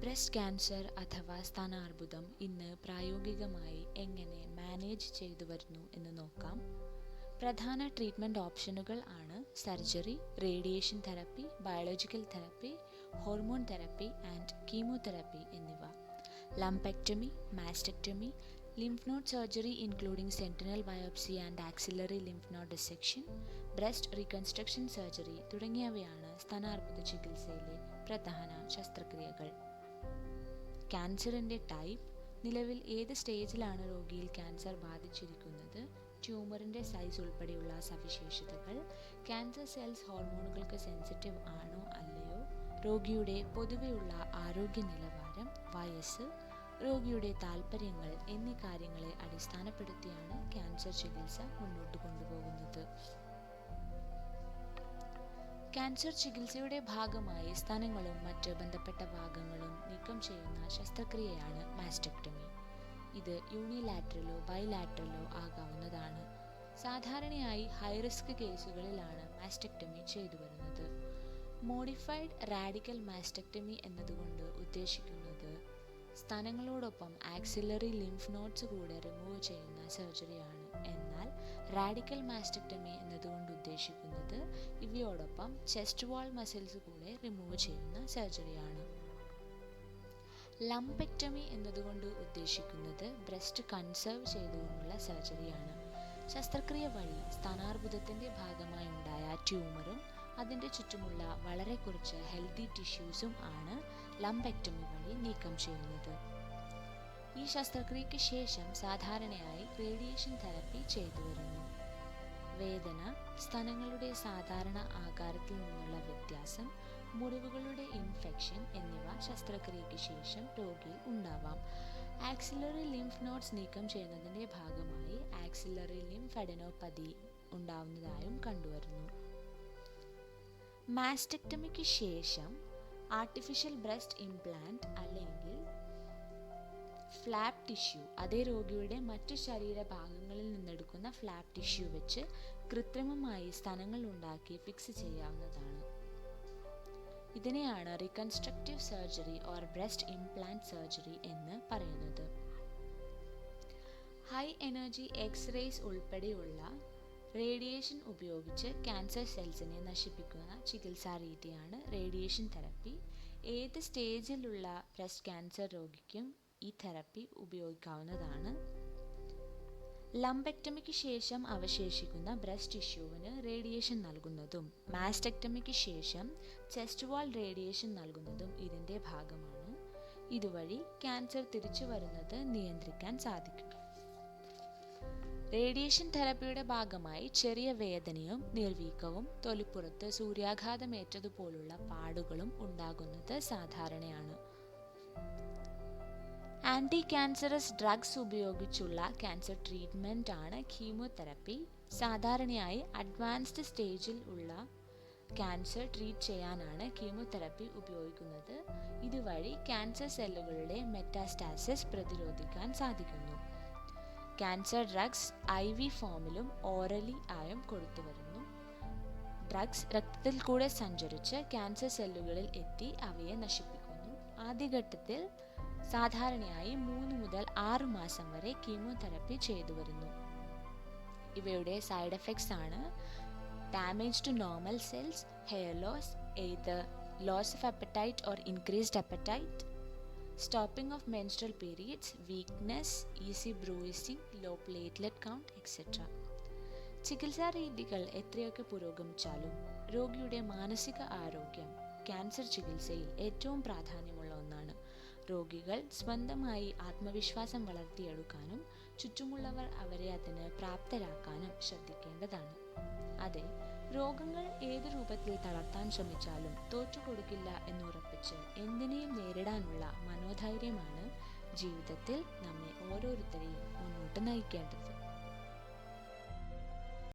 Breast cancer അഥവാ സ്ഥാനാർബുദം ഇന്ന് പ്രായോഗികമായി എങ്ങനെ മാനേജ് ചെയ്തു വരുന്നു എന്ന് നോക്കാം. പ്രധാന ട്രീറ്റ്മെൻറ്റ് ഓപ്ഷനുകൾ ആണ് surgery, radiation therapy, biological therapy, hormone therapy and chemotherapy എന്നിവ. Lumpectomy, mastectomy, lymph node surgery including sentinel biopsy and axillary lymph node dissection, breast reconstruction surgery തുടങ്ങിയവയാണ് സ്ഥാനാർബുദ ചികിത്സയിലെ പ്രധാന ശസ്ത്രക്രിയകൾ. ക്യാൻസറിൻ്റെ ടൈപ്പ്, നിലവിൽ ഏത് സ്റ്റേജിലാണ് രോഗിയിൽ ക്യാൻസർ ബാധിച്ചിരിക്കുന്നത്, ട്യൂമറിൻ്റെ സൈസ് ഉൾപ്പെടെയുള്ള സവിശേഷതകൾ, ക്യാൻസർ സെൽസ് ഹോർമോണുകൾക്ക് സെൻസിറ്റീവ് ആണോ അല്ലയോ, രോഗിയുടെ പൊതുവെയുള്ള ആരോഗ്യ നിലവാരം, വയസ്സ്, രോഗിയുടെ താൽപ്പര്യങ്ങൾ എന്നീ കാര്യങ്ങളെ അടിസ്ഥാനപ്പെടുത്തിയാണ് ക്യാൻസർ ചികിത്സ മുന്നോട്ട് കൊണ്ടുപോകുന്നത്. ക്യാൻസർ ചികിത്സയുടെ ഭാഗമായി സ്തനങ്ങളും മറ്റ് ബന്ധപ്പെട്ട ഭാഗങ്ങളും നീക്കം ചെയ്യുന്ന ശസ്ത്രക്രിയയാണ് മാസ്റ്റെക്ടമി. ഇത് യൂണിലാറ്ററലോ ബൈലാറ്ററലോ ആകാവുന്നതാണ്. സാധാരണയായി ഹൈറിസ്ക് കേസുകളിലാണ് മാസ്റ്റെക്ടമി ചെയ്തു വരുന്നത്. മോഡിഫൈഡ് റാഡിക്കൽ മാസ്റ്റെക്ടമി എന്നതുകൊണ്ട് ഉദ്ദേശിക്കുന്നത് സ്തനങ്ങളോടൊപ്പം ആക്സിലറി ലിംഫ് നോഡ്സ് കൂടെ റിമൂവ് ചെയ്യുന്ന സർജറിയാണ്. എന്നാൽ റാഡിക്കൽ മാസ്റ്റെക്ടമി എന്നതുകൊണ്ട് ഉദ്ദേശിക്കുന്നത് ഇവയോടൊപ്പം ചെസ്റ്റ് വാൾ മസിൽസ് കൂടെ റിമൂവ് ചെയ്യുന്ന സർജറിയാണ്. ലംപെക്ടമി എന്നതുകൊണ്ട് ഉദ്ദേശിക്കുന്നത് ബ്രസ്റ്റ് കൺസേർവ് ചെയ്തുകൊണ്ടുള്ള സർജറിയാണ്. ശസ്ത്രക്രിയ വഴി സ്ഥാനാർബുദത്തിൻ്റെ ഭാഗമായി ഉണ്ടായ ട്യൂമറും അതിൻ്റെ ചുറ്റുമുള്ള വളരെ കുറച്ച് ഹെൽത്തി ടിഷ്യൂസും ആണ് ലംപെക്ടമി വഴി നീക്കം ചെയ്യുന്നത്. ഈ ശസ്ത്രക്രിയയ്ക്ക് ശേഷം സാധാരണയായി റേഡിയേഷൻ തെറപ്പി ചെയ്തു വരുന്നു. വേദന, സ്തനങ്ങളുടെ സാധാരണ ആകാരത്തിൽ നിന്നുള്ള വ്യത്യാസം, മുറിവുകളുടെ ഇൻഫെക്ഷൻ എന്നിവ ശസ്ത്രക്രിയയ്ക്ക് ശേഷം രോഗിയിൽ ഉണ്ടാവാം. ആക്സിലറി ലിംഫ് നോഡ്സ് നീക്കം ചെയ്യുന്നതിൻ്റെ ഭാഗമായി ആക്സിലറി ലിംഫഡെനോപ്പതി ഉണ്ടാവുന്നതായും കണ്ടുവരുന്നു. മാസ്റ്റെക്ടമിക്ക് ശേഷം ആർട്ടിഫിഷ്യൽ ബ്രസ്റ്റ് ഇംപ്ലാന്റ് അല്ലെങ്കിൽ ഫ്ലാപ്പ് ടിഷ്യൂ, അതേ രോഗിയുടെ മറ്റു ശരീരഭാഗങ്ങളിൽ നിന്നെടുക്കുന്ന ഫ്ലാപ്പ് ടിഷ്യൂ വെച്ച് കൃത്രിമമായി സ്തനങ്ങൾ ഉണ്ടാക്കി ഫിക്സ് ചെയ്യാവുന്നതാണ്. ഇതിനെയാണ് reconstructive surgery or breast implant surgery എന്ന് പറയുന്നത്. ഹൈ എനർജി എക്സ്റേസ് ഉൾപ്പെടെയുള്ള റേഡിയേഷൻ ഉപയോഗിച്ച് ക്യാൻസർ സെൽസിനെ നശിപ്പിക്കുന്ന ചികിത്സാ രീതിയാണ് റേഡിയേഷൻ തെറപ്പി. ഏത് സ്റ്റേജിലുള്ള ബ്രസ്റ്റ് ക്യാൻസർ രോഗിക്കും ഈ തെറപ്പി ഉപയോഗിക്കാവുന്നതാണ്. ലംപെക്ടമിക്ക് ശേഷം അവശേഷിക്കുന്ന ബ്രസ്റ്റ് ടിഷ്യൂവിന് റേഡിയേഷൻ നൽകുന്നതും മാസ്റ്റെക്ടമിക്ക് ശേഷം ചെസ്റ്റ് വാൾ റേഡിയേഷൻ നൽകുന്നതും ഇതിൻ്റെ ഭാഗമാണ്. ഇതുവഴി ക്യാൻസർ തിരിച്ചു വരുന്നത് നിയന്ത്രിക്കാൻ സാധിക്കും. റേഡിയേഷൻ തെറപ്പിയുടെ ഭാഗമായി ചെറിയ വേദനയും നീർവീക്കവും തൊലിപ്പുറത്ത് സൂര്യാഘാതമേറ്റതുപോലുള്ള പാടുകളും ഉണ്ടാകുന്നത് സാധാരണയാണ്. ആൻറ്റി ക്യാൻസറസ് ഡ്രഗ്സ് ഉപയോഗിച്ചുള്ള ക്യാൻസർ ട്രീറ്റ്മെൻ്റ് ആണ് കീമോതെറപ്പി. സാധാരണയായി അഡ്വാൻസ്ഡ് സ്റ്റേജിൽ ഉള്ള ക്യാൻസർ ട്രീറ്റ് ചെയ്യാനാണ് കീമോതെറപ്പി ഉപയോഗിക്കുന്നത്. ഇതുവഴി ക്യാൻസർ സെല്ലുകളുടെ മെറ്റാസ്റ്റാസിസ് പ്രതിരോധിക്കാൻ സാധിക്കുന്നു. ക്യാൻസർ ഡ്രഗ്സ് IV ഫോമിലും ഓറലി ആയും കൊടുത്തു വരുന്നു. ഡ്രഗ്സ് രക്തത്തിൽ കൂടെ സഞ്ചരിച്ച് ക്യാൻസർ സെല്ലുകളിൽ എത്തി അവയെ നശിപ്പിക്കുന്നു. ആദ്യഘട്ടത്തിൽ സാധാരണയായി 3 മുതൽ 6 മാസം വരെ കീമോതെറപ്പി ചെയ്തു വരുന്നു. ഇവയുടെ സൈഡ് എഫക്ട്സ് ആണ് damage to normal cells, hair loss, either loss of appetite or increased appetite, stopping of menstrual periods, weakness, easy bruising, low platelet count, etc. ചികിത്സാ രീതികൾ എത്രയൊക്കെ പുരോഗമിച്ചാലും രോഗിയുടെ മാനസിക ആരോഗ്യം ക്യാൻസർ ചികിത്സയിൽ ഏറ്റവും പ്രാധാന്യമുള്ള ഒന്നാണ്. രോഗികൾ സ്വന്തമായി ആത്മവിശ്വാസം വളർത്തിയെടുക്കാനും ചുറ്റുമുള്ളവർ അവരെ അതിന് പ്രാപ്തരാക്കാനും ശ്രദ്ധിക്കേണ്ടതാണ്. അതെ, രോഗങ്ങൾ ഏത് രൂപത്തിൽ തളർത്താൻ ശ്രമിച്ചാലും തോറ്റുകൊടുക്കില്ല എന്നുറപ്പിച്ച് എന്തിനേയും നേരിടാനുള്ള മനോധൈര്യമാണ് ജീവിതത്തിൽ നമ്മെ ഓരോരുത്തരെയും മുന്നോട്ട് നയിക്കേണ്ടത്.